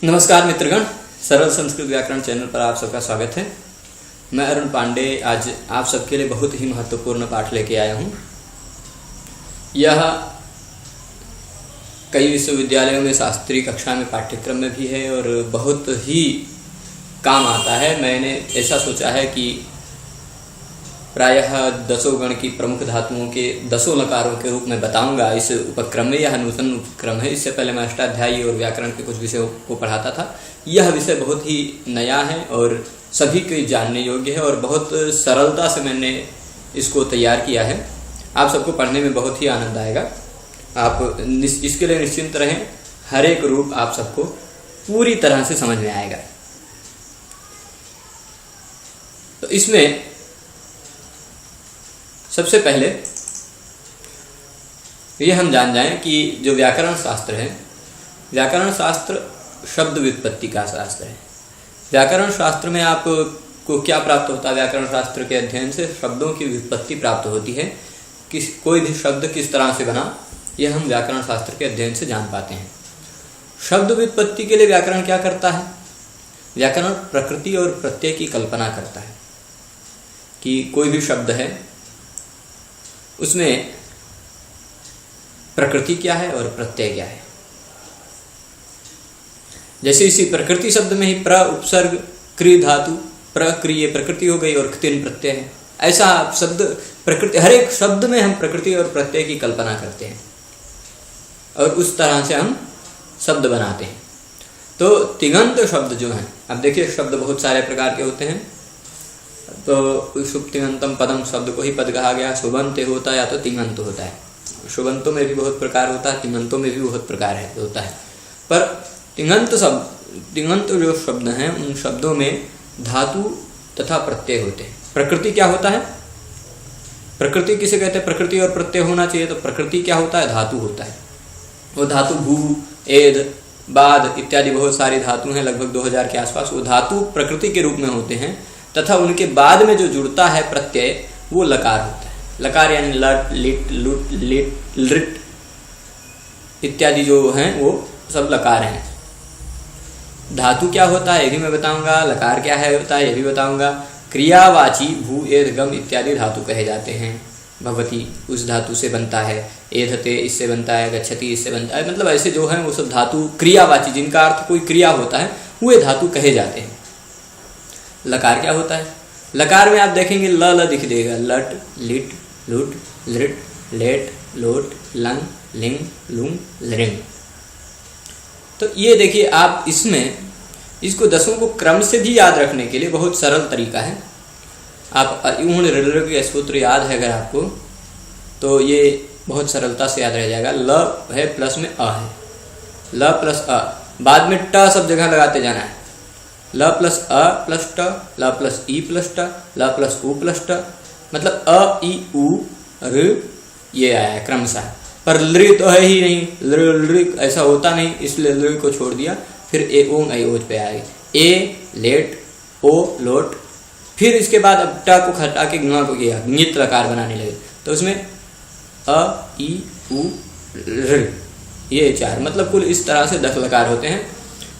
नमस्कार मित्रगण, सरल संस्कृत व्याकरण चैनल पर आप सबका स्वागत है। मैं अरुण पांडे आज आप सबके लिए बहुत ही महत्वपूर्ण पाठ लेके आया हूँ। यह कई विश्वविद्यालयों में शास्त्रीय कक्षा में पाठ्यक्रम में भी है और बहुत ही काम आता है। मैंने ऐसा सोचा है कि प्रायः 10 गण की प्रमुख धातुओं के 10 लकारों के रूप में बताऊंगा इस उपक्रम में। यह नूतन उपक्रम है। इससे पहले मैं अष्टाध्यायी और व्याकरण के कुछ विषयों को पढ़ाता था। यह विषय बहुत ही नया है और सभी के जानने योग्य है और बहुत सरलता से मैंने इसको तैयार किया है। आप सबको पढ़ने में बहुत ही आनंद आएगा। आप इसके लिए निश्चिंत रहें, हर एक रूप आप सबको पूरी तरह से समझ में आएगा। तो इसमें सबसे पहले ये हम जान जाएं कि जो व्याकरण शास्त्र है, व्याकरण शास्त्र शब्द व्युत्पत्ति का शास्त्र है। व्याकरण शास्त्र में आपको क्या प्राप्त होता है? व्याकरण शास्त्र के अध्ययन से शब्दों की व्युत्पत्ति प्राप्त होती है। कोई भी शब्द किस तरह से बना, यह हम व्याकरण शास्त्र के अध्ययन से जान पाते हैं। शब्द व्युत्पत्ति के लिए व्याकरण क्या करता है? व्याकरण प्रकृति और प्रत्यय की कल्पना करता है कि कोई भी शब्द है, उसमें प्रकृति क्या है और प्रत्यय क्या है। जैसे इसी प्रकृति शब्द में ही प्र उपसर्ग क्रि धातु, प्रक्रिय प्रकृति हो गई और तिन प्रत्यय है। ऐसा शब्द प्रकृति, हर एक शब्द में हम प्रकृति और प्रत्यय की कल्पना करते हैं और उस तरह से हम शब्द बनाते हैं। तो तिङन्त शब्द जो हैं, अब देखिए शब्द बहुत सारे प्रकार के होते हैं। तो शुभ तिङन्तम पदम शब्द को ही पद कहा गया। शुभंत होता है या तो तिङन्त होता है। शुभंतों में भी बहुत प्रकार होता है, तिङन्तों में भी बहुत प्रकार होता है। पर तिङन्त जो शब्द हैं, उन शब्दों में धातु तथा प्रत्यय होते हैं। प्रकृति क्या होता है? प्रकृति किसे कहते हैं? प्रकृति और प्रत्यय होना चाहिए। तो प्रकृति क्या होता है? धातु होता है। वो धातु भू, एद, बाद इत्यादि बहुत सारी धातु हैं, लगभग 2000 के आसपास। वो धातु प्रकृति के रूप में होते हैं तथा उनके बाद में जो जुड़ता है प्रत्यय, वो लकार होता है। लकार यानी लट, लिट, लुट, लिट, लिट इत्यादि जो हैं वो सब लकार हैं। धातु क्या होता है ये भी मैं बताऊंगा। लकार क्या है होता है ये भी बताऊंगा। क्रियावाची भू, एध, गम इत्यादि धातु कहे जाते हैं। भगवती उस धातु से बनता है, एधते इससे बनता है, गच्छति इससे बनता है। मतलब ऐसे जो हैं वो सब धातु क्रियावाची, जिनका अर्थ कोई क्रिया होता है, वे धातु कहे जाते हैं। लकार क्या होता है? लकार में आप देखेंगे ल दिख देगा। लट, लिट, लुट, लिट, लेट, लोट, लंग, लिंग, लुंग, लृंग। तो ये देखिए, आप इसमें इसको 10 को क्रम से भी याद रखने के लिए बहुत सरल तरीका है। आप ऋ के सूत्र याद है अगर आपको, तो ये बहुत सरलता से याद रह जाएगा। ल है प्लस में अ है, ल प्लस अ, बाद में ट सब जगह लगाते जाना है। ल प्लस अ प्लस ट, ल प्लस ई प्लस ट, ल प्लस उ प्लस ट, मतलब अ ई उ ऋ ये आया है क्रमशः। पर लृ तो है ही नहीं, लृ ऐसा होता नहीं, इसलिए लृ को छोड़ दिया। फिर ए ओंग आई ओज पे आएगी। ए लेट, ओ लोट, फिर इसके बाद अब ट को हटा के ङ को किया, ङित लकार बनाने लगे। तो उसमें अ ई उ ऋ ये 4, मतलब कुल इस तरह से 10 लकार होते हैं।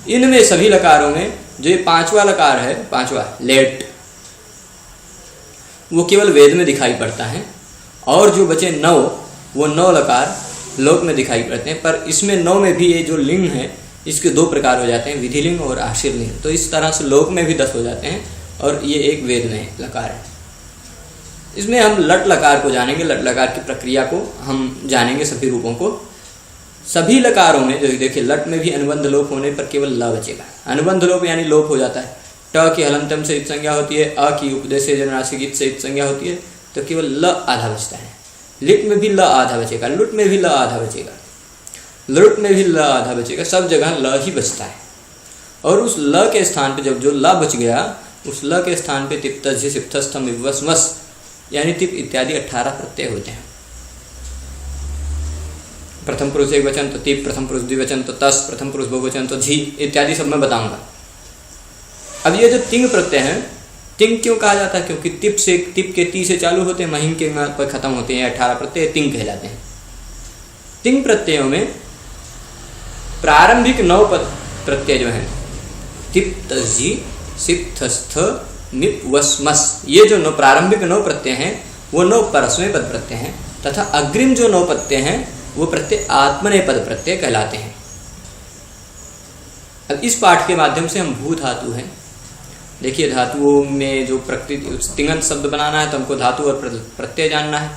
इनमें सभी लकारों में जो ये 5वां लकार है, 5वां लेट, वो केवल वेद में दिखाई पड़ता है और जो बचे 9, वो 9 लकार लोक में दिखाई पड़ते हैं। पर इसमें 9 में भी ये जो लिंग है, इसके 2 प्रकार हो जाते हैं, विधिलिंग और आशीर्लिंग। तो इस तरह से लोक में भी 10 हो जाते हैं और ये एक वेद में लकार है। इसमें हम लट लकार को जानेंगे, लट लकार की प्रक्रिया को हम जानेंगे, सभी रूपों को। सभी लकारों में जो देखिए, लट में भी अनुबंध लोप होने पर केवल ल बचेगा। अनुबंध लोप यानी लोप हो जाता है। ट की हलंतम से इत संज्ञा होती है, अ की उपदेश जन्मराशि से इत संज्ञा होती है, तो केवल ल आधा बचता है। लिट में भी ल आधा बचेगा, लुट में भी ल आधा बचेगा, लुट में भी ल आधा बचेगा, सब जगह ल ही बचता है। और उस ल के स्थान पे जब जो ल बच गया, उस ल के स्थान पे तिप्त सिप्तस्थम विवस्मस यानी तिप इत्यादि 18 प्रत्यय होते हैं। प्रथम पुरुष एक वचन तो तिप, प्रथम पुरुष द्विवचन तो तस, प्रथम पुरुष बहुवचन तो झी इत्यादि सब मैं बताऊंगा। अब ये जो तिंग प्रत्यय हैं, तिंग क्यों कहा जाता है? क्योंकि तिप के ती से चालू होते हैं, महिम के पर खत्म होते हैं। 18 प्रत्यय तिंग कहलाते हैं। तिंग प्रत्ययों में प्रारंभिक 9 पद प्रत्यय जो है तिप तजी सिप थस्थ मिप वस मस, ये जो नौ प्रारंभिक नौ प्रत्यय हैं वो नौ परस्मय पद प्रत्यय हैं, तथा अग्रिम जो नौ प्रत्यय हैं वो प्रत्यय आत्मनेय पद प्रत्यय कहलाते हैं। अब इस पाठ के माध्यम से हम भू धातु हैं, देखिए धातुओं में जो प्रकृति तिङंत शब्द बनाना है तो हमको धातु और प्रत्यय जानना है।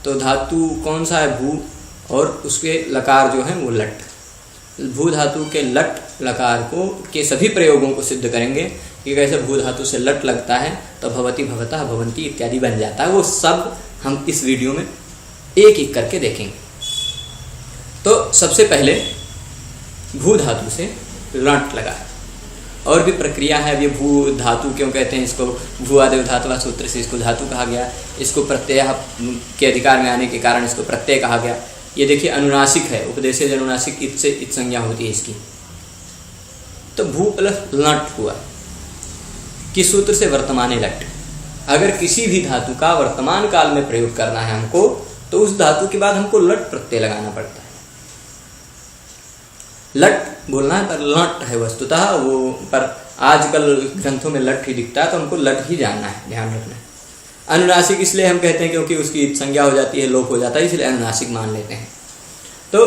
तो धातु कौन सा है? भू, और उसके लकार जो है वो लट। भू धातु के लट लकार को के सभी प्रयोगों को सिद्ध करेंगे कि कैसे भू धातु से लट लगता है तो भवति भवतः भवंती इत्यादि बन जाता है। वो सब हम इस वीडियो में एक एक करके देखेंगे। तो सबसे पहले भू धातु से लट लगा, और भी प्रक्रिया है। ये भू धातु क्यों कहते हैं इसको? भूआदेव धातुवा सूत्र से इसको धातु कहा गया, इसको प्रत्यय के अधिकार में आने के कारण इसको प्रत्यय कहा गया। ये देखिए अनुनासिक है, उपदेशज अनुनासिक इत से इत संज्ञा होती है इसकी। तो भू प्लस लट हुआ, किस सूत्र से? वर्तमाने लट। अगर किसी भी धातु का वर्तमान काल में प्रयोग करना है हमको तो उस धातु के बाद हमको लट प्रत्यय लगाना पड़ता है। लट बोलना है पर लट है वस्तुतः वो, पर आजकल ग्रंथों में लट ही दिखता है तो हमको लट ही जानना है, ध्यान रखना है। अनुनासिक इसलिए हम कहते हैं क्योंकि उसकी संज्ञा हो जाती है, लोप हो जाता है, इसलिए अनुनासिक मान लेते हैं। तो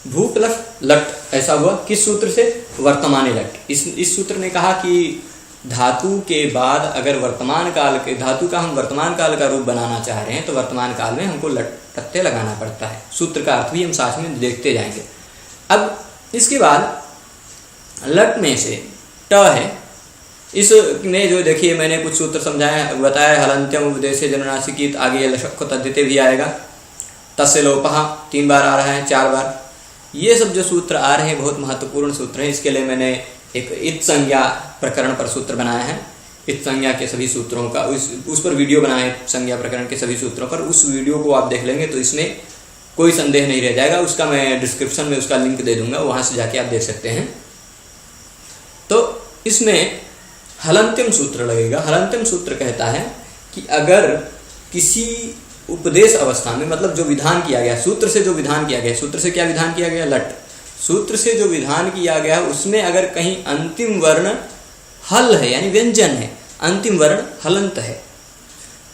भू प्लस लट ऐसा हुआ, किस सूत्र से? वर्तमाने लट। इस सूत्र ने कहा कि धातु के बाद अगर वर्तमान काल के धातु का हम वर्तमान काल का रूप बनाना चाह रहे हैं तो वर्तमान काल में हमको लट प्रत्यय लगाना पड़ता है। सूत्र का अर्थ भी हम साथ में देखते जाएंगे। अब इसके बाद लट में से ट है, इसमें जो देखिए मैंने कुछ सूत्र समझाया बताया, हलंत्यम उपदेशे जनुनासिक, आगे लशक को तद्धिते भी आएगा, तस्य लोपः 3 बार आ रहा है, 4 बार। ये सब जो सूत्र आ रहे हैं बहुत महत्वपूर्ण सूत्र हैं। इसके लिए मैंने एक इत संज्ञा प्रकरण पर सूत्र बनाया है, इत संज्ञा के सभी सूत्रों का उस पर वीडियो बनाए, संज्ञा प्रकरण के सभी सूत्रों पर। उस वीडियो को आप देख लेंगे तो इसमें कोई संदेह नहीं रह जाएगा। उसका मैं डिस्क्रिप्शन में उसका लिंक दे दूंगा, वहां से जाके आप देख सकते हैं। तो इसमें हलंत्यम सूत्र लगेगा। हलंत्यम सूत्र कहता है कि अगर किसी उपदेश अवस्था में, मतलब जो विधान किया गया सूत्र से, जो विधान किया गया सूत्र से, क्या विधान किया गया? लट। सूत्र से जो विधान किया गया उसमें अगर कहीं अंतिम वर्ण हल है यानी व्यंजन है, अंतिम वर्ण हलंत है,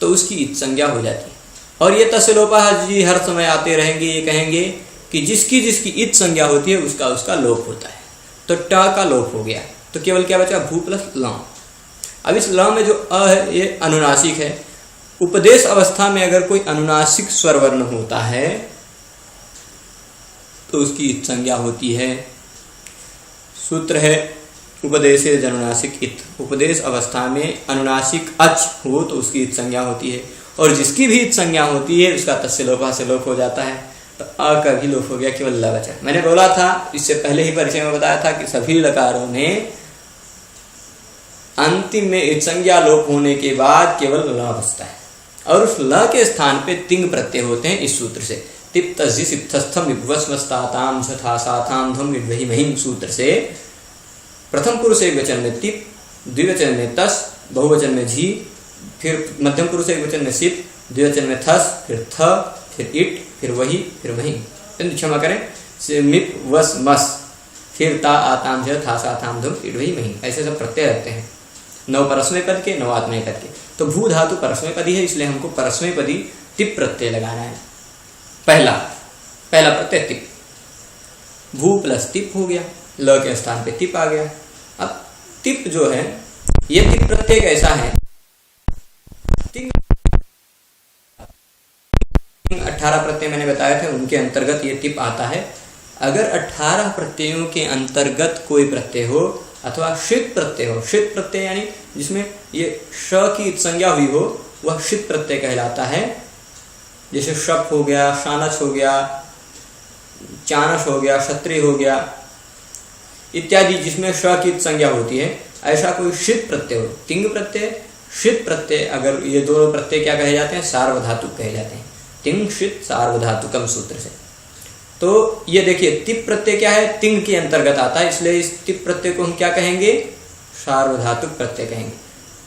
तो उसकी इत संज्ञा हो जाती है। और ये तस्लोपा जी हर समय आते रहेंगे, ये कहेंगे कि जिसकी इत संज्ञा होती है उसका लोप होता है। तो ट का लोप हो गया तो केवल क्या बचा? भू प्लस ल। अब इस ल में जो अ है ये अनुनासिक है। उपदेश अवस्था में अगर कोई अनुनासिक स्वर वर्ण होता है तो उसकी इत संज्ञा होती है। सूत्र है उपदेशे अनुनासिक इत। उपदेश अवस्था में अनुनासिक अच हो तो उसकी इत संज्ञा होती है, और जिसकी भी इत संज्ञा होती है उसका तस्य लोपा से लोप हो जाता है। तो अ का भी लोप हो गया, केवल ल बचा। मैंने बोला था इससे पहले ही परिचय में बताया था कि सभी लकारों में अंतिम में इत संज्ञा लोप होने के बाद केवल ल बचता है, और उस ल के स्थान पे तिंग प्रत्यय होते हैं इस सूत्र से। तिप तजि सिप्तस्थम विभवस्मस्ताताम सथा साथाम धम विद्वहि महिम सूत्र से प्रथम पुरुष एक वचन में तिप, द्विवचन में तस, बहुवचन में झी, फिर मध्यम पुरुष एक वचन में सिप, द्विवचन में थस, फिर थ, फिर इट, फिर वही, फिर वही, क्षमा करें, मिप वस मस, फिर ता आताम झ था साथाम धम इट वही महिम। ऐसे सब प्रत्यय रहते हैं, 9 परस्मय पद के, 9 आत्मनेय पद के। तो भू धातु परस्मय पदी है, इसलिए हमको परस्मय पदी टिप प्रत्यय लगाना है। पहला प्रत्यय टिप, भू प्लस टिप हो गया, ल के स्थान पे टिप आ गया। अब टिप जो है ये टिप प्रत्यय कैसा है? 18 प्रत्यय मैंने बताए थे, उनके अंतर्गत ये टिप आता है। अगर 18 प्रत्ययों के अंतर्गत कोई प्रत्यय हो अथवा शित प्रत्यय हो, शित प्रत्यय यानी जिसमें ये श की संज्ञा हुई हो, वह शित प्रत्यय कहलाता है। जैसे शप हो गया, शानच हो गया, चानस हो गया, क्षत्रिय हो गया इत्यादि, जिसमें श की संज्ञा होती है, ऐसा कोई शित प्रत्यय हो। तिंग प्रत्यय, शित प्रत्यय, अगर ये दोनों प्रत्यय क्या कहे जाते हैं? सार्वधातुक कहे जाते हैं। तिंग शित सार्वधातुकम सूत्र से। तो ये देखिए तिप प्रत्यय क्या है? तिंग के अंतर्गत आता है, इसलिए इस तिप प्रत्यय को हम क्या कहेंगे? सार्वधातुक प्रत्यय कहेंगे।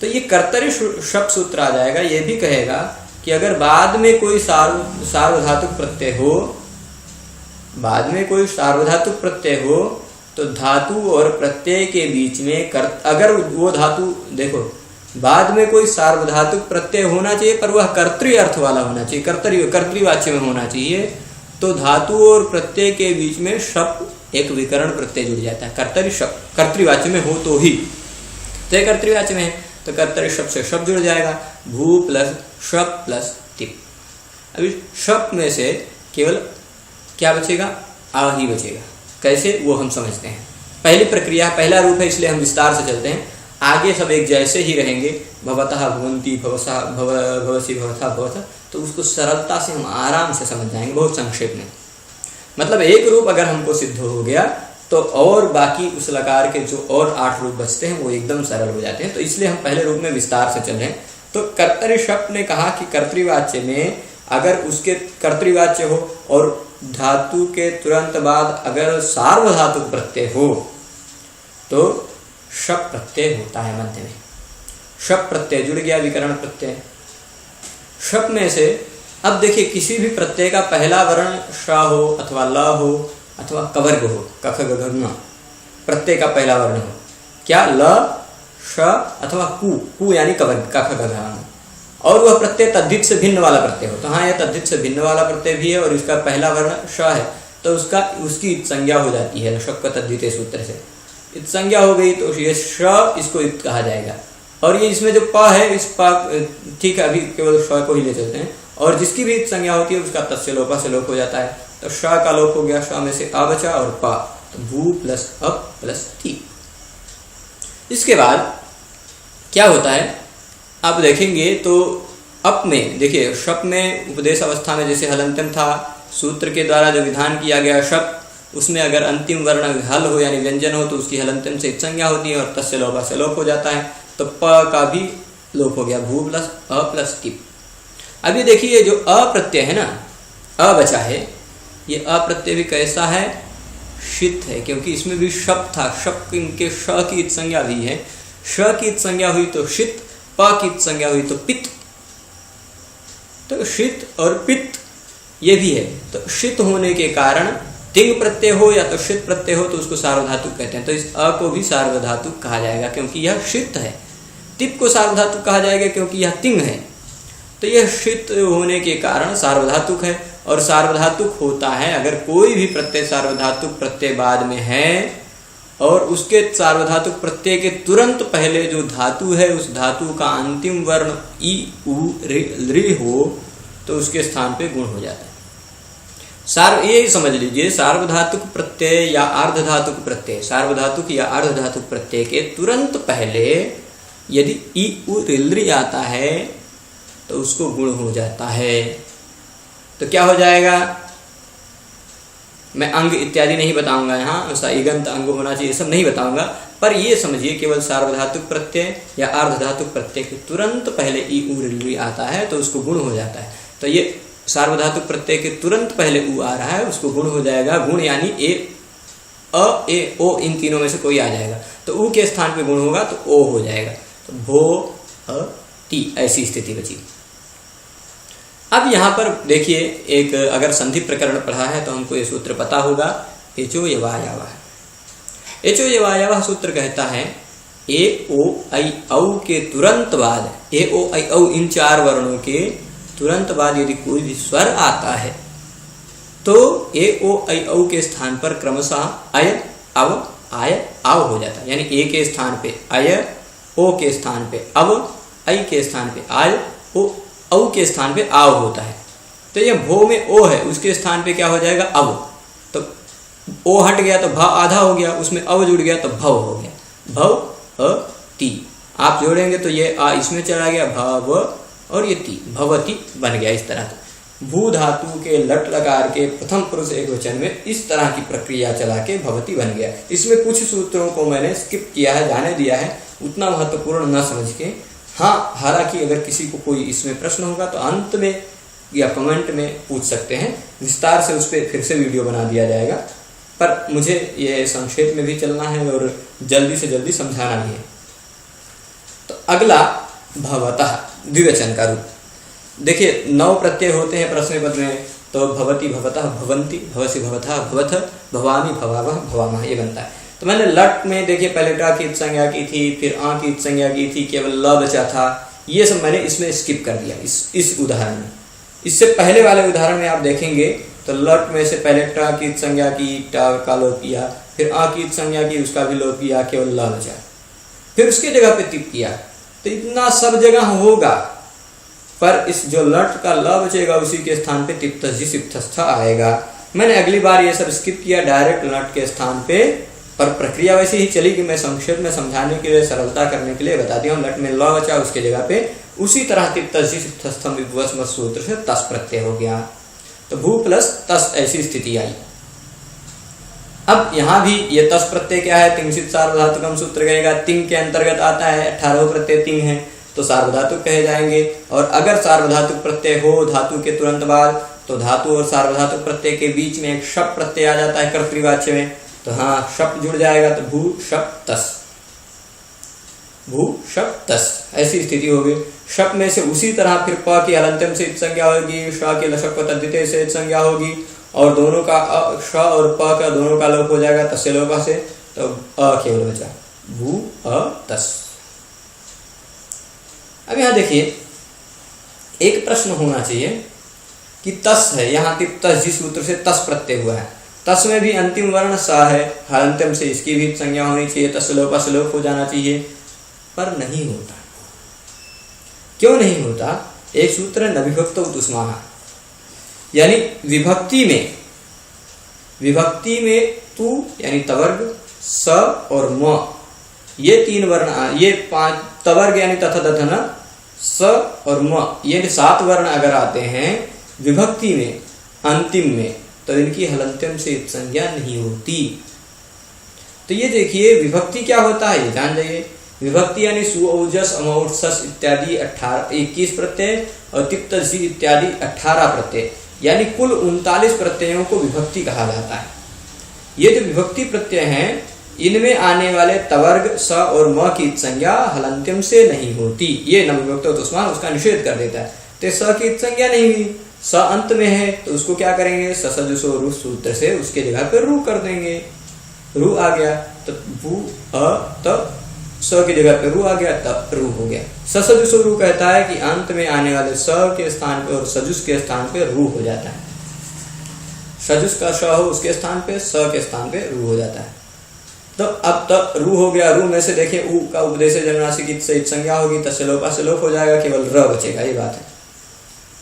तो ये कर्तरी शब्द सूत्र आ जाएगा। ये भी कहेगा कि अगर बाद में कोई सार्वधातुक प्रत्यय हो, बाद में कोई सार्वधातुक प्रत्यय हो तो धातु और प्रत्यय के बीच में अगर वो धातु देखो बाद में कोई सार्वधातुक प्रत्यय होना चाहिए, पर वह कर्तृ अर्थ वाला होना चाहिए, कर्तृवाच्य में होना चाहिए। तो धातु और प्रत्यय के बीच में शप एक विकरण प्रत्यय जुड़ जाता है। कर्तरी शप कर्तृवाच्य में हो तो ही, तो कर्तृवाच्य में है तो कर्तरी शप से शप जुड़ जाएगा, भू प्लस शप प्लस तिप। अभी शप में से केवल क्या बचेगा, आ ही बचेगा। कैसे वो हम समझते हैं। पहली प्रक्रिया पहला रूप है, इसलिए हम विस्तार से चलते हैं। आगे सब एक जैसे ही रहेंगे, भवतः भवन्ति भवसा भवसी भवथा भवथ, तो उसको सरलता से हम आराम से समझ जाएंगे, बहुत संक्षेप में। मतलब एक रूप अगर हमको सिद्ध हो गया तो और बाकी उस लकार के जो और 8 रूप बचते हैं वो एकदम सरल हो जाते हैं। तो इसलिए हम पहले रूप में विस्तार से चल रहे हैं। तो कर्तरी शब्द ने कहा कि कर्तृवाच्य में अगर उसके कर्तृवाच्य हो और धातु के तुरंत बाद अगर सार्वधातुक प्रत्यय हो तो शप प्रत्यय होता है मध्य में। शप प्रत्यय जुड़ गया, विकरण प्रत्यय। शप में से अब देखिए किसी भी प्रत्यय का पहला वर्ण श हो अथवा ल हो अथवा कवर्ग हो, कख ग घ ङ, प्रत्यय का पहला वर्ण हो, क्या ल श अथवा कु यानी कवर्ग कख ग घ ङ, और वह प्रत्यय तद्धित से भिन्न वाला प्रत्यय हो। तो हाँ, यह तद्धित से भिन्न वाला प्रत्यय भी है और इसका पहला वर्ण श है, तो उसकी इत संज्ञा हो जाती है शक का तद्धित सूत्र से। इत संज्ञा हो गई तो ये श इसको इत कहा जाएगा। और ये इसमें जो प है, इस प ठीक है, अभी केवल श को ही ले चलते हैं। और जिसकी भी इत संज्ञा होती है उसका तस्य लोपा से लोप हो जाता है। तो श का लोप हो गया, श में से आ बचा और प, तो भू प्लस अप प्लस ती। इसके बाद क्या होता है आप देखेंगे तो अप में देखिए, शप में उपदेश अवस्था में जैसे हलंतम था, सूत्र के द्वारा जो विधान किया गया शप, उसमें अगर अंतिम वर्ण हल हो यानी व्यंजन हो तो उसकी हलंतम से संज्ञा होती है और तस्य लोपा से लोप हो जाता है। तो प का भी लोप हो गया, भू प्लस अ प्लस टिप। अब ये देखिए जो अ प्रत्यय है ना, अ बचा है, ये अ प्रत्यय भी कैसा है, शित है, क्योंकि इसमें भी शप था। शप के श की इत संज्ञा भी है, श की इत संज्ञा हुई तो शित, प की इत संज्ञा हुई तो पित्त। तो शित और पित्त ये भी है। तो शित होने के कारण तिंग प्रत्यय हो या तो शित प्रत्यय हो तो उसको सार्वधातुक कहते हैं। तो इस अ को भी सार्वधातुक कहा जाएगा क्योंकि यह शित है। तिप को सार्वधातुक कहा जाएगा क्योंकि यह तिंग है। तो यह शित होने के कारण सार्वधातुक है। और सार्वधातुक होता है अगर कोई भी प्रत्यय सार्वधातुक प्रत्यय बाद में है और उसके सार्वधातुक प्रत्यय के तुरंत पहले जो धातु है उस धातु का अंतिम वर्ण ई उ ऋ हो तो उसके स्थान पे गुण हो जाता है। ये समझ लीजिए, सार्वधातुक प्रत्यय या अर्धधातुक प्रत्यय, सार्वधातुक या अर्धधातुक प्रत्यय के तुरंत पहले यदि ई उ ऋ आता है तो उसको गुण हो जाता है। तो क्या हो जाएगा, मैं अंग इत्यादि नहीं बताऊंगा यहाँ, ऐसा इगंत अंग होना चाहिए सब नहीं बताऊंगा, पर ये समझिए केवल सार्वधातुक प्रत्यय या अर्धधातुक प्रत्यय के तुरंत पहले ई उ ऋ आता है तो उसको गुण हो जाता है। तो ये सार्वधातुक प्रत्यय के तुरंत पहले उ आ रहा है उसको गुण हो जाएगा। गुण यानी ए अ ए ओ इन तीनों में से कोई आ जाएगा तो उ के स्थान पे गुण होगा तो ओ हो जाएगा। तो भो अ टी, ऐसी स्थिति बची। अब यहाँ पर देखिए, एक अगर संधि प्रकरण पढ़ा है तो हमको ये सूत्र पता होगा, एचो यवायावा। एचो यवायावा सूत्र कहता है ए ओ आई औ के तुरंत बाद, ए ओ आई औ इन 4 वर्णों के तुरंत बाद यदि कोई भी स्वर आता है तो ए ओ आई औ के स्थान पर क्रमशः अय अव आय आव हो जाता है। यानी ए के स्थान पे अय, ओ के स्थान पे अव, आई के स्थान पे आय, ओ औ के स्थान पे आव होता है। तो ये भो में ओ है, उसके स्थान पे क्या हो जाएगा, अव। तो ओ हट गया तो भ आधा हो गया, उसमें अव जुड़ गया तो भव हो गया, भव अ ती। आप जोड़ेंगे तो ये आ इसमें चला गया, भव और ये ती, भवती बन गया। इस तरह भू धातु के लट लकार के प्रथम पुरुष एकवचन में इस तरह की प्रक्रिया चला के भवती बन गया। इसमें कुछ सूत्रों को मैंने स्किप किया है, जाने दिया है, उतना महत्वपूर्ण न समझ के। हाँ, हालांकि अगर किसी को कोई इसमें प्रश्न होगा तो अंत में या कमेंट में पूछ सकते हैं, विस्तार से उस पर फिर से वीडियो बना दिया जाएगा। पर मुझे ये संक्षेप में भी चलना है और जल्दी से जल्दी समझाना भी है। तो अगला भवतः द्विवचन का रूप देखिए, 9 प्रत्यय होते हैं प्रश्न पद में। तो भवती भवतः भवंती, भवसी भवतः भवथ, भवामी भवावह भवामः, ये बनता है। तो मैंने लट में देखिए पहले ट की संज्ञा की थी, फिर आ की संज्ञा की थी, केवल ल बचा था। ये सब मैंने इसमें स्किप कर दिया इस उदाहरण में। इससे पहले वाले उदाहरण में आप देखेंगे तो लट में से पहले ट की संज्ञा की, ट का लोप किया, फिर आ की संज्ञा की, उसका भी लोप किया, केवल ल बचा, फिर उसके जगह पे तिप किया। तो इतना सब जगह होगा, पर इस जो लट का ल बचेगा उसी के स्थान पे तिप्तजी सिप्तस्थ आएगा। मैंने अगली बार ये सब स्किप किया, डायरेक्ट लट के स्थान पे, पर प्रक्रिया वैसे ही चली कि मैं संक्षेप में समझाने के लिए, सरलता करने के लिए बता दिया हूँ। लट में ल बचा, उसके जगह पे उसी तरह तिप्तजी सिप्तस्थम विभुवस्म सूत्र से तस प्रत्यय हो गया। तो भू प्लस तस ऐसी स्थिति आई। अब यहाँ भी ये तस प्रत्यय क्या है, तिंसित सार्वधातुकम सूत्र कहेगा। तिंग के अंतर्गत आता है, 18 प्रत्यय तिंग है तो सार्वधातुक कहे जाएंगे। और अगर सार्वधातुक प्रत्यय हो धातु के तुरंत बाद, तो धातु और सार्वधातुक प्रत्यय के बीच में एक शप प्रत्यय आ जाता है कर्तृवाच्य में, तो हाँ शप जुड़ जाएगा, तो भू शप तस, भू शप तस ऐसी स्थिति होगी। शप में से उसी तरह फिर प की हलंत्यम से संज्ञा होगी, श के लशक तद्धिते से संज्ञा होगी, और दोनों का श और प का दोनों का लोप हो जाएगा तस्य लोप से, तो अ केवल बचा, भू अ तस। अब यहाँ देखिए एक प्रश्न होना चाहिए कि तस है, यहाँ तस जिस सूत्र से तस प्रत्यय हुआ है, तस में भी अंतिम वर्ण स है, हलंत्यम से इसकी भी संज्ञा होनी चाहिए, तस्लोप असलोप हो जाना चाहिए, पर नहीं होता। क्यों नहीं होता? एक सूत्र न विभक्त उत्स्माः, यानी विभक्ति में तू यानी तवर्ग, स और म, ये तीन वर्ण, ये 5 तवर्ग यानी तथा दधन, स और म, ये 7 वर्ण अगर आते हैं विभक्ति में अंतिम में, तो इनकी हलंत्यम से संज्ञा नहीं होती। तो ये देखिए विभक्ति क्या होता है, ये जान जाइए। विभक्ति यानी सु, औजस, अमौट, सस इत्यादि 21 प्रत्यय और तिप्त जी इत्यादि 18 प्रत्यय, यानी कुल 39 प्रत्ययों को विभक्ति कहा जाता है। ये जो विभक्ति प्रत्यय हैं, इनमें आने वाले तवर्ग, स और म की संज्ञा हलंत्यम से नहीं होती। ये न विभक्त उत्स्माः उसका निषेध कर देता है। तो स की संज्ञा नहीं हुई, स अंत में है, तो उसको क्या करेंगे, ससजुसो रु सूत्र से उसके जगह पर रू कर देंगे, रू आ गया, तो भू अ त स की जगह पे रू आ गया, तब रू हो गया। ससजुसो रू कहता है कि अंत में आने वाले स के स्थान पे और सजुस के स्थान पे रू हो जाता है। सजुस का श हो उसके स्थान पे, स के स्थान पे रू हो जाता है। तो अब तक रू हो गया। रू में से देखिए ऊ का उपदेश जन्मराशि की संज्ञा होगी, तस्लोप हो जाएगा, केवल र बचेगा, ये बात है।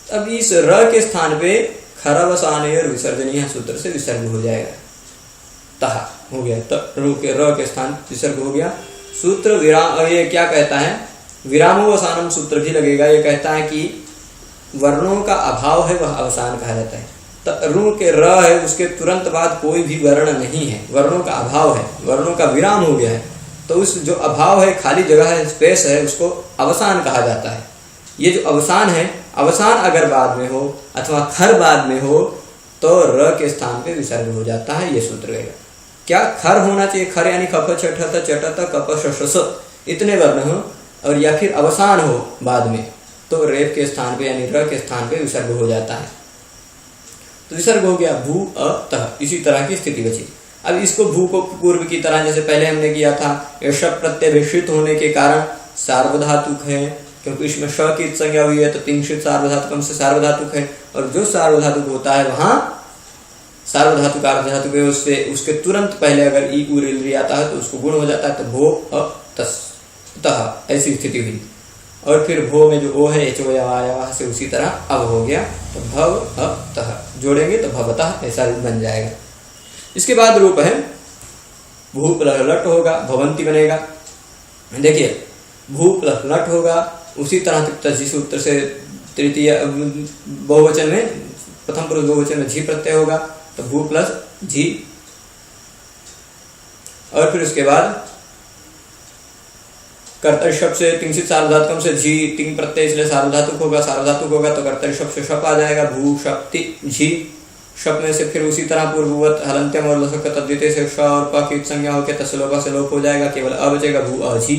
अब इस र के स्थान पे खरवसाने और विसर्जनीय सूत्र से विसर्ग हो जाएगा, तहा हो गया, तो रू के र के स्थान विसर्ग हो गया। सूत्र विराम, ये क्या कहता है, विरामोवसानम सूत्र भी लगेगा। ये कहता है कि वर्णों का अभाव है वह अवसान कहा जाता है। तो रू के र है, उसके तुरंत बाद कोई भी वर्ण नहीं है, वर्णों का अभाव है, वर्णों का विराम हो गया है, तो उस जो अभाव है, खाली जगह है, स्पेस है, उसको अवसान कहा जाता है। ये जो अवसान है, अवसान अगर बाद में हो अथवा खर बाद में हो, तो र के स्थान पे विसर्ग हो जाता है। ये सूत्र रहेगा। क्या खर होना चाहिए, खर यानी खप छठ चटत कप शश इतने वर्ण हो, और या फिर अवसान हो बाद में, तो रेप के स्थान पे यानी र के स्थान पे विसर्ग हो जाता है। तो विसर्ग हो गया, भू अ तः, इसी तरह की स्थिति बची। अब इसको भू को पूर्व की तरह जैसे पहले हमने किया था, ऋषभ प्रत्यय विषित होने के कारण सार्वधातुक है, क्योंकि इसमें श की संज्ञा हुई है, तो तिंशित सार्वधातुकम से सार्वधातुक है, और जो सार्वधातुक होता है वहां सार्वधातुक अर्धधातुक है, उससे उसके तुरंत पहले अगर ई उरी आता है तो उसको गुण हो जाता है, तो भो अ तस तः ऐसी स्थिति हुई। और फिर भो में जो ओ है एच आया से उसी तरह अब हो गया, तो भव अ तः जोड़ेंगे तो भवतः ऐसा रूप बन जाएगा। इसके बाद रूप है भू प्लस लट होगा, भवंती बनेगा। देखिए भू प्लस लट होगा, उसी तरह तजी सूत्र से तृतीय बहुवचन में, प्रथम पुरुष बहुवचन में झी प्रत्यय होगा, तो भू प्लस झी। और फिर उसके बाद कर्तरी शब्द से तिंसित सार्वधातुकम से झी, तिंग प्रत्यय इसलिए सार्वधातुक होगा, सार्वधातुक होगा तो कर्तरी शब्द से शप आ जाएगा, भू शक्ति झी। शप में से फिर उसी तरह पूर्ववत हलंत्यम और लसक तद्धिते से श और प की संज्ञा होकर तस्लोपा से लोप हो जाएगा, केवल अ बचेगा, भू अझी।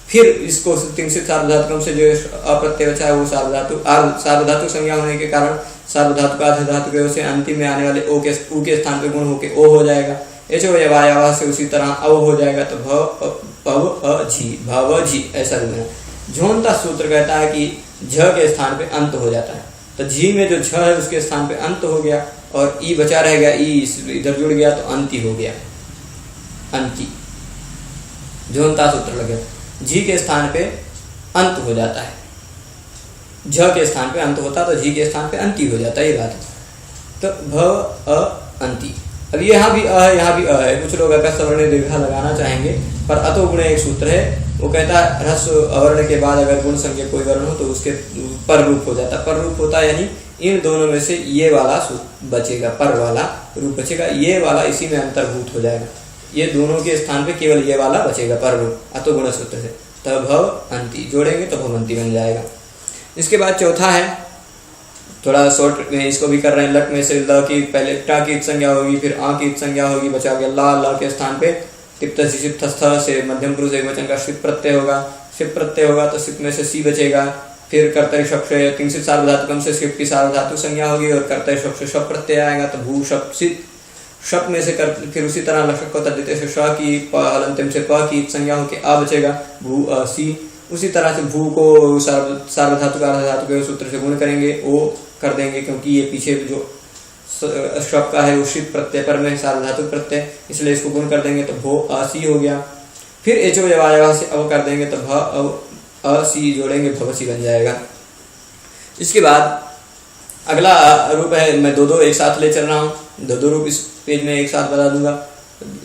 फिर इसको तिंसित सार्वधातुकम से जो अप्रत्यय बचा है वो सार्वधातुक संज्ञा होने के कारण सार्वधातुक आधातुक से अंतिम में आने वाले उ के स्थान पे गुण होके ओ हो जाएगा। एचो यवायावा से उसी तरह अव हो जाएगा तो भव अ झी भव झी ऐसा लिखना। झोंता सूत्र कहता है कि झ के स्थान पे अंत हो जाता है, तो झी में जो झ है उसके स्थान पे अंत हो गया और ई बचा रह गया, ई इधर जुड़ गया तो अंति हो गया, अंति। झोंता सूत्र लगे, झी के स्थान पे अंत हो जाता है, झ के स्थान पे अंत होता तो झी के स्थान पे अंति हो जाता है, ये बात है। तो भव अ अंति। अब यहाँ भी अ है, यहाँ भी अ है। कुछ लोग अकस सवर्ण दीर्घा लगाना चाहेंगे, पर अतो गुण एक सूत्र है, वो कहता है ह्रस्व अवर्ण के बाद अगर गुण संज्ञक कोई वर्ण हो तो उसके पर रूप हो जाता है। पर रूप होता है यानी इन दोनों में से ये वाला बचेगा, पर वाला रूप बचेगा, ये वाला इसी में अंतर्भूत हो जाएगा। ये दोनों के स्थान पे केवल ये वाला बचेगा, पर रूप अतो गुण सूत्र से। तब भव अंति जोड़ेंगे तो भवंती बन जाएगा। इसके बाद चौथा है, थोड़ा शॉर्ट में इसको भी कर रहे हैं। लट में से ल की पहले टा की संज्ञा होगी, फिर आ की संज्ञा होगी, बचा गया ला। ला के स्थान पे तिप्त से मध्यम पुरुष एक वचन का शिप प्रत्यय होगा। शिप प्रत्यय होगा तो शिप में से सी बचेगा। फिर कर्तरी शब्द से किंचित सार्वधातुकम से शिप की सार्वधातु संज्ञा होगी और कर्तरी शब्द से शप प्रत्यय आएगा तो भू शप सित। शप में से फिर उसी तरह लक्षक को तद्धित से श की हलंतिम से प की संज्ञा होकर आ बचेगा, भू अ सी। उसी तरह से भू को सार्वधातुक अर्धधातुक के सूत्र से गुण करेंगे, ओ कर देंगे, क्योंकि ये पीछे जो शप का है वो शिप प्रत्यय पर में सार्वधातुक प्रत्यय, इसलिए इसको गुण कर देंगे तो भो असी हो गया। फिर एचो यवायवा से अव कर देंगे तो भ अव असी जोड़ेंगे भवसी बन जाएगा। इसके बाद अगला रूप है, मैं दो एक साथ ले चल रहा हूँ, दो रूप इस पेज में एक साथ बता दूंगा।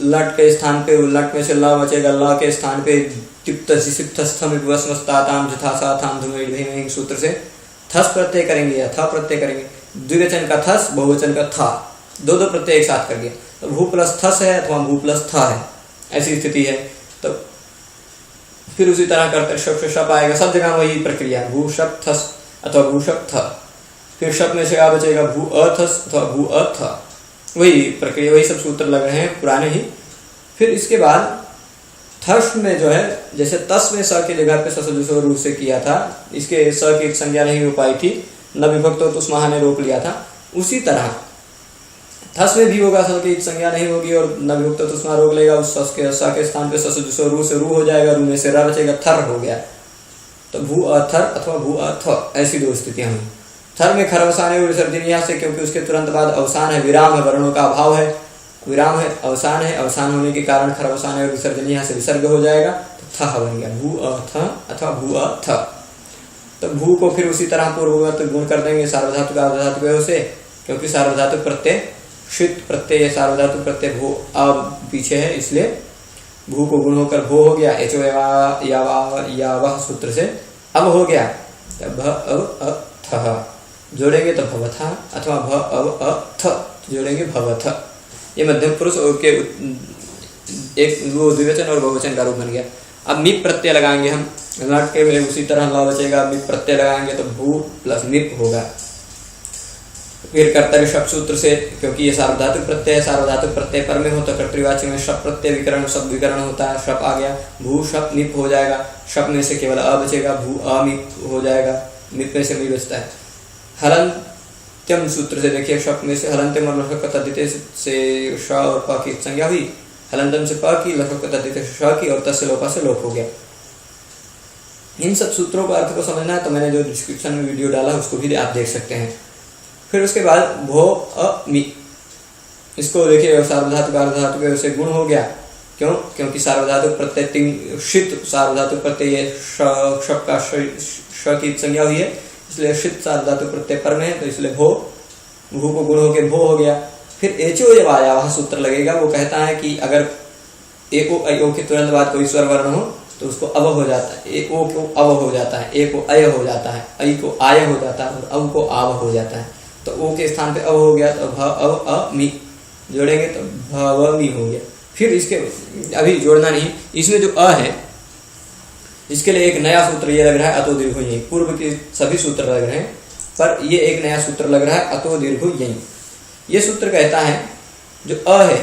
लट के स्थान पे लट में से ल बचेगा, ल के स्थान पे तिप्त सूत्र से थस प्रत्यय करेंगे या था प्रत्यय करेंगे। द्विवचन का थस, बहुवचन का था, दो प्रत्यय एक साथ कर दिया तो भू प्लस थस है अथवा भू प्लस था है, ऐसी स्थिति है। तो फिर उसी तरह करते शप से शप आएगा, सब जगह वही प्रक्रिया, भू शप थस अथवा भू शप था। फिर शप में से आ बचेगा भू अथस अथवा भू अथ, वही प्रक्रिया, वही सब सूत्र लग रहे हैं पुराने ही। फिर इसके बाद थर्ष में जो है, जैसे तस में स की जगह पे ससुर रूप से किया था, इसके स की संज्ञा नहीं हो पाई थी, न विभक्त तो तुस्माह ने रोक लिया था, उसी तरह थस में भी होगा, स की संज्ञा नहीं होगी और न विभक्त तो तुस्माह रोक लेगा, उस स के स्थान पे ससुर रू से रू हो जाएगा, रू में से रा बचेगा, थर हो गया। तो भू अथर अथवा भू अथ, ऐसी दो स्थितियां हुई। थर में खरवसान है विसर्जनीय से, क्योंकि उसके तुरंत बाद अवसान है, विराम है, वर्णों का अभाव है, विराम है, अवसान है, अवसान होने के कारण खरवसान है विसर्जनीय से विसर्ग हो जाएगा तो थ बन गया, भू अथ अथवा भू अथ। तो भू को फिर उसी तरह पूर्ववत गुण कर देंगे सार्वधातुक अर्धधातुक से, क्योंकि सार्वधातुक प्रत्यय षित प्रत्यय, सार्वधातुक प्रत्यय भू अब पीछे है, इसलिए भू को गुण होकर भो हो गया। एचो यावा सूत्र से अब हो गया, भ अव अथ जोड़ेंगे तो भवथा अथवा भ अव अथ जोड़ेंगे भवथ। ये मध्यम पुरुष के एक वो द्विवचन और बहुवचन का रूप बन गया। अब मिप प्रत्यय लगाएंगे हम, लट के में उसी तरह ला बचेगा, मिप प्रत्यय लगाएंगे तो भू प्लस मिप होगा। फिर कर्तव्य शब्द सूत्र से, क्योंकि ये सार्वधातुक प्रत्यय है, सार्वधातुक प्रत्यय पर में हो तो कर्तृवाची में शब्द प्रत्यय विकरण शब्द विकरण होता है, शप आ गया, भू शप मिप हो जाएगा। शप में से केवल अ बचेगा, भू अमिप हो जाएगा, मिप में से मी बचता है। हलंत्यम सूत्र से देखिए, शप में से हलंत्यम और लशक तद्धित से श और प की संज्ञा हुई, हलंतम से प की, लशक तद्धित से श की और तस् से लोपा से लोप हो गया। इन सब सूत्रों का अर्थ को समझना है तो मैंने जो डिस्क्रिप्शन में वीडियो डाला उसको भी आप देख सकते हैं। फिर उसके बाद भो अमी, इसको देखिए सार्वधातुक अर्धधातुक से गुण हो गया। क्यों? क्योंकि सार्वधातुक प्रत्यय षित सार्वधातुक प्रत्यय शप का श की संज्ञा हुई है, इसलिए षित सार्वधातुक प्रत्यय पर में है, तो इसलिए भू को गुण होकर भो हो गया। फिर एचो यवायावः सूत्र लगेगा, वो कहता है कि अगर एको अयो के तुरंत बाद कोई स्वर वर्ण हो तो उसको अव हो जाता है, ए ओ को अव हो जाता है, ए को अय हो जाता है, ऐ को आय हो जाता है और अव को आव हो जाता है। तो ओ के स्थान पे अव हो गया तो भ अव अमी जोड़ेंगे तो भवमी हो गया। फिर इसके अभी जोड़ना नहीं, इसमें जो अ है इसके लिए एक नया सूत्र ये लग रहा है, अतो दीर्घ यही। पूर्व के सभी सूत्र लग रहे हैं पर ये एक नया सूत्र लग रहा है, अतो दीर्घ यही। ये सूत्र कहता है जो अ है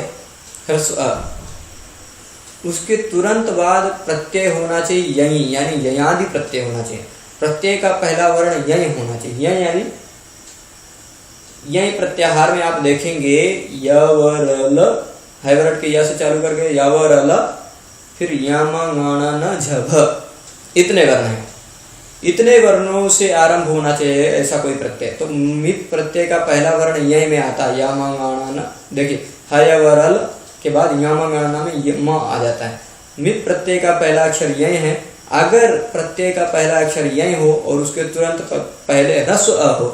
ह्रस्व अ, उसके तुरंत बाद प्रत्यय होना चाहिए यही, यानी ययादि प्रत्यय होना चाहिए। प्रत्यय का पहला वर्ण यही होना चाहिए, यही यानी यही प्रत्याहार में आप देखेंगे यवरल है वर्ड के या से चालू करके यावरल, फिर यामांगाना न झभ, इतने वर्ण हैं। इतने वर्णों से आरंभ होना चाहिए ऐसा कोई प्रत्यय। तो मिप प्रत्यय का पहला वर्ण यय में आता है, यामांगाना न। देखिए हयवरल के बाद यामांगाना में म आ जाता है। मिप प्रत्यय का पहला अक्षर यय है। अगर प्रत्यय का पहला अक्षर यय हो और उसके तुरंत पहले ह्रस्व अ हो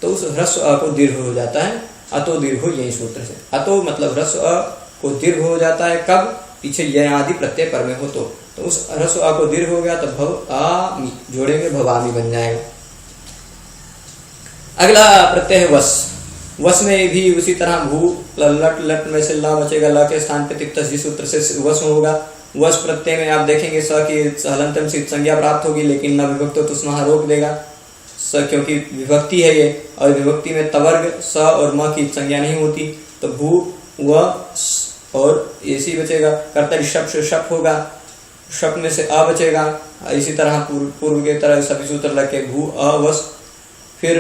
तो उस ह्रस्व अ को दीर्घ हो जाता है, अतो दीर्घो यही सूत्र से। अतो मतलब ह्रस्व अ को दीर्घ हो जाता है कब? पीछे यय आदि प्रत्यय पर में हो तो उस ह्रस्व अ को दीर्घ हो गया तो भव आमी जोड़ेंगे, भवामी बन जाएगा। अगला प्रत्यय है वस। वस में भी उसी तरह भू लट, लट में से ला बचेगा, ला के स्थान पे तिप्त सूत्र से वस होगा। वस प्रत्यय में आप देखेंगे स की हलंतम से संज्ञा प्राप्त होगी, लेकिन न विभक्त तो उसमें रोक देगा स, क्योंकि विभक्ति है ये, और विभक्ति में तवर्ग स और म की संज्ञा नहीं होती। तो भू व और ऐसी बचेगा। कर्तरी शप से शप होगा, शप में से अ बचेगा। इसी तरह पूर्व के तरह सभी सूत्र लगे भू अ वस। फिर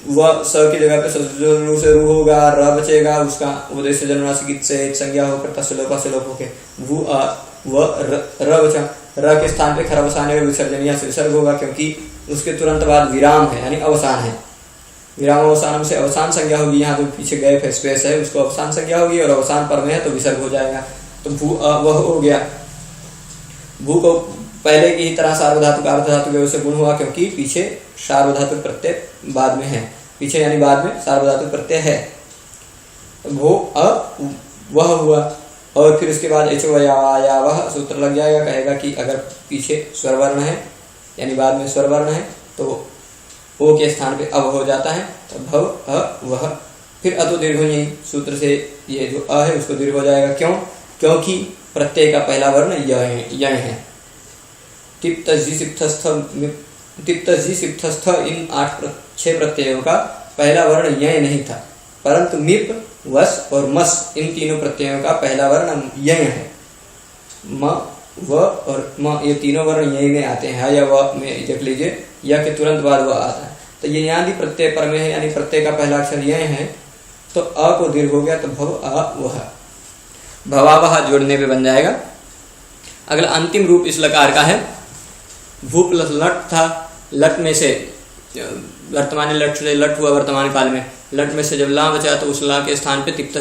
व स की जगह पे रू से रू होगा, र बचेगा, उसका उद्देश्य जन्मनासिक से संज्ञा होकर तस्लोप होके भू अ व र बचा। र के स्थान पे खर अवसान है, विसर्जनीय से विसर्ग होगा, क्योंकि उसके तुरंत बाद विराम है यानी अवसान है। विराम अवसान से अवसान संज्ञा होगी। यहाँ जो पीछे गैप है, स्पेस है, उसको अवसान संज्ञा होगी, और अवसान पर में है तो विसर्ग हो जाएगा। तो भू अ वह हो गया। भू को पहले की ही तरह सार्वधातुक अर्धधातुक से गुण हुआ, क्योंकि पीछे सार्वधातुक प्रत्यय बाद में है, पीछे यानी बाद में सार्वधातुक प्रत्यय है। भू अ वह हुआ, और फिर उसके बाद एचो या वह सूत्र लग जाएगा। कहेगा कि अगर पीछे स्वर वर्ण है यानी बाद में स्वर वर्ण है तो ओ के स्थान पे अब हो जाता है, तो भव अ वह। फिर अतो दीर्घ यही सूत्र से ये जो अ है उसको दीर्घ हो जाएगा। क्यों? क्योंकि प्रत्यय का पहला वर्ण यय है। तिप्त जी सिप्तस्थ इन 6 प्रत्ययों का पहला वर्ण यय नहीं था, परंतु मिप, वस और मस इन तीनों प्रत्ययों का पहला वर्ण यय है। म, व और म ये तीनों वर्ण यय में आते हैं। या व में देख लीजिए, या के तुरंत बाद वह आता है। तो ये यहाँ भी प्रत्यय पर में है, यानी प्रत्यय का पहला अक्षर यय है, तो अ को दीर्घ हो गया तो भव अ वह, भवावह जोड़ने पे बन जाएगा। अगला अंतिम रूप इस लकार का है भू प्लस लट था। लट में से वर्तमान लट से लट हुआ वर्तमान काल में, लट में से जब ला बचा तो उस ला के स्थान पे तिप्त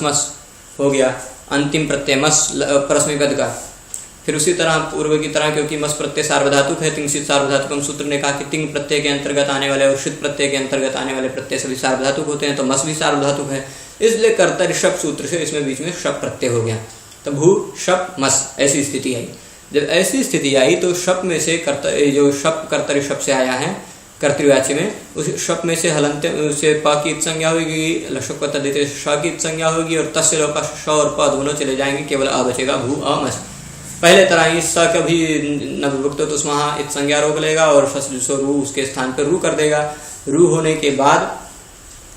मस हो गया। अंतिम प्रत्यय मस परस्मै पद का। फिर उसी तरह पूर्व की तरह, क्योंकि मस प्रत्यय सार्वधातुक है, तिंग सार्वधातुकम सूत्र ने कहा कि तिंग प्रत्यय के अंतर्गत आने वाले और षित प्रत्यय के अंतर्गत आने वाले प्रत्यय सभी सार्वधातुक होते हैं, तो मस भी सार्वधातुक है, इसलिए कर्तरि शप सूत्र से इसमें बीच में शप प्रत्यय हो गया। तो भू शप मस ऐसी स्थिति आई। जब ऐसी स्थिति आई तो शप में से जो शप कर्तरि शप से आया है कर्तृवाच्य में, उस शप में से हलंत से प की संज्ञा होगी, लशक पता देते श की संज्ञा होगी, और तस्य लोका श और प दोनों चले जाएंगे, केवल अ बचेगा भू अ मस। पहले तरह ही स कभी न विभक्त तो उसमें इत संज्ञा रोक लेगा, और रू उसके स्थान पर रू कर देगा। रू होने के बाद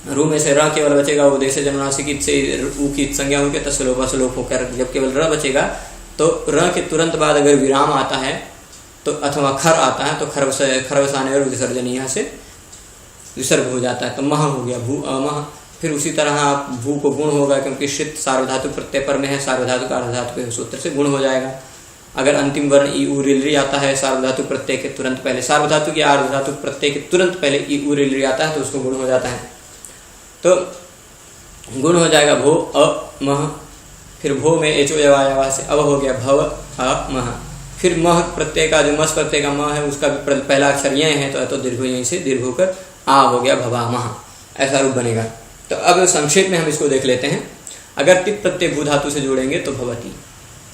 रू में से र केवल बचेगा, उद्देश्य जन्मनासिक से ऊ की संज्ञा होकर तस्लोप होकर जब केवल र बचेगा, तो र के तुरंत बाद अगर विराम आता है तो अथवा खर आता है तो खरवसाने और विसर्जनीय से विसर्ग हो जाता है, तो मह हो गया भू अमह। फिर उसी तरह भू को गुण होगा, क्योंकि षित सार्वधातुक प्रत्यय पर में है, सार्वधातुक अर्धधातुक सूत्र से गुण हो जाएगा। अगर अंतिम वर्ण ई उ रिलरी आता है सार्वधातुक प्रत्यय के तुरंत पहले, सार्वधातुक या अर्धधातुक प्रत्यय के तुरंत पहले ई उ रिलरी आता है तो उसको गुण हो जाता है, तो गुण हो जाएगा भो अ मह। फिर भो में एचो यवा से अब हो गया भव अ मह। फिर मह प्रत्यय का जो मस प्रत्यय का म है उसका भी पहला अक्षर यह है, तो दीर्घ यहीं से दीर्घ होकर आ हो गया भवा मह, ऐसा रूप बनेगा। तो अब संक्षेप में हम इसको देख लेते हैं। अगर तिप प्रत्यय भू धातु से जोड़ेंगे तो भवती,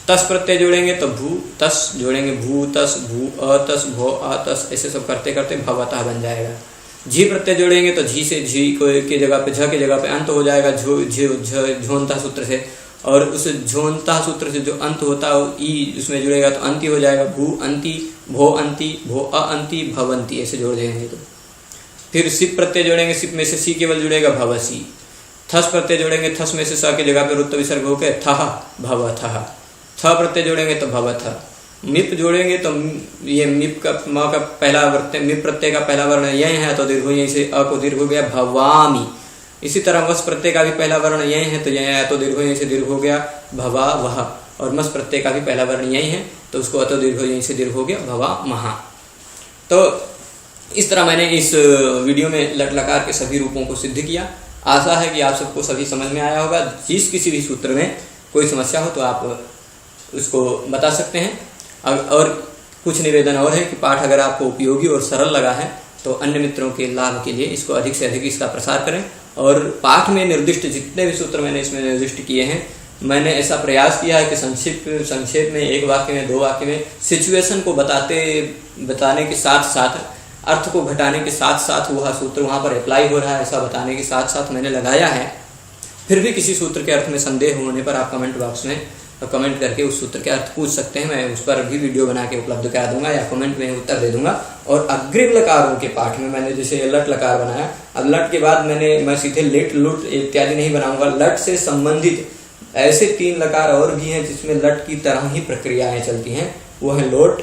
तस प्रत्यय जोड़ेंगे तो भू तस जोड़ेंगे, भू तस भू अतस भो अतस, ऐसे सब करते करते भवतः बन जाएगा। झी प्रत्यय जोड़ेंगे तो झी से झी की जगह पे झ की जगह पे अंत हो जाएगा, झोंता सूत्र से, और उस झोंता सूत्र से जो अंत होता है ई उसमें जुड़ेगा तो अंति हो जाएगा। भू अंति भो अ अंति भवंती, ऐसे जोड़ देंगे। तो फिर सिप प्रत्यय जोड़ेंगे, सिप में से सी केवल जुड़ेगा भवसी। थस प्रत्यय जोड़ेंगे, थस में से स की जगह पे रुत्त विसर्ग होकर थह भवथः। थ प्रत्यय जोड़ेंगे तो भवथ। मिप जोड़ेंगे तो ये मिप का म का पहला मिप प्रत्यय का पहला वर्ण यह है, तो दीर्घ यहीं से अ को दीर्घ हो गया भवामी। इसी तरह वस प्रत्यय का भी पहला वर्ण यही है, तो यह अतो दीर्घ यहीं से दीर्घ हो गया भवा वह, और मस प्रत्यय का भी पहला वर्ण यही है, तो उसको अतो दीर्घ यहीं से दीर्घ हो गया भवा महा। तो इस तरह मैंने इस वीडियो में लट लकार के सभी रूपों को सिद्ध किया। आशा है कि आप सबको सभी समझ में आया होगा। जिस किसी भी सूत्र में कोई समस्या हो तो आप उसको बता सकते हैं। और कुछ निवेदन और है कि पाठ अगर आपको उपयोगी और सरल लगा है तो अन्य मित्रों के लाभ के लिए इसको अधिक से अधिक इसका प्रसार करें। और पाठ में निर्दिष्ट जितने भी सूत्र मैंने इसमें निर्दिष्ट किए हैं, मैंने ऐसा प्रयास किया है कि संक्षेप में, एक वाक्य में, 2 वाक्य में सिचुएशन को बताने के साथ साथ, अर्थ को घटाने के साथ साथ वह सूत्र वहाँ पर अप्लाई हो रहा है ऐसा बताने के साथ साथ मैंने लगाया है। फिर भी किसी सूत्र के अर्थ में संदेह होने पर आप कमेंट बॉक्स में कमेंट करके उस सूत्र के अर्थ पूछ सकते हैं। मैं उस पर भी वीडियो बना के उपलब्ध करा दूंगा या कमेंट में उत्तर दे दूंगा। और अग्रिम लकारों के पाठ में मैंने जैसे लट लकार बनाया, अब लट के बाद मैं सीधे लिट लुट इत्यादि नहीं बनाऊंगा। लट से संबंधित ऐसे 3 लकार और भी हैं जिसमें लट की तरह ही प्रक्रियाएं चलती हैं, वो है लोट,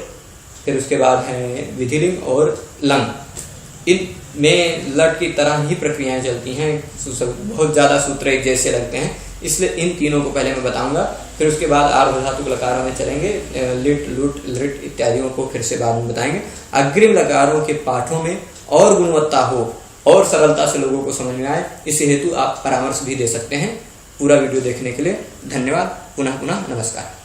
फिर उसके बाद है विधिलिंग और लंग। इन में लट की तरह ही प्रक्रियाएं चलती हैं, बहुत ज्यादा सूत्र एक जैसे लगते हैं, इसलिए इन तीनों को पहले मैं बताऊंगा। फिर उसके बाद आर्ध धातुक लकारों में चलेंगे, लिट लुट लिट इत्यादियों को फिर से बाद में बताएंगे। अग्रिम लकारों के पाठों में और गुणवत्ता हो और सरलता से लोगों को समझ में आए, इसी हेतु आप परामर्श भी दे सकते हैं। पूरा वीडियो देखने के लिए धन्यवाद। पुनः नमस्कार।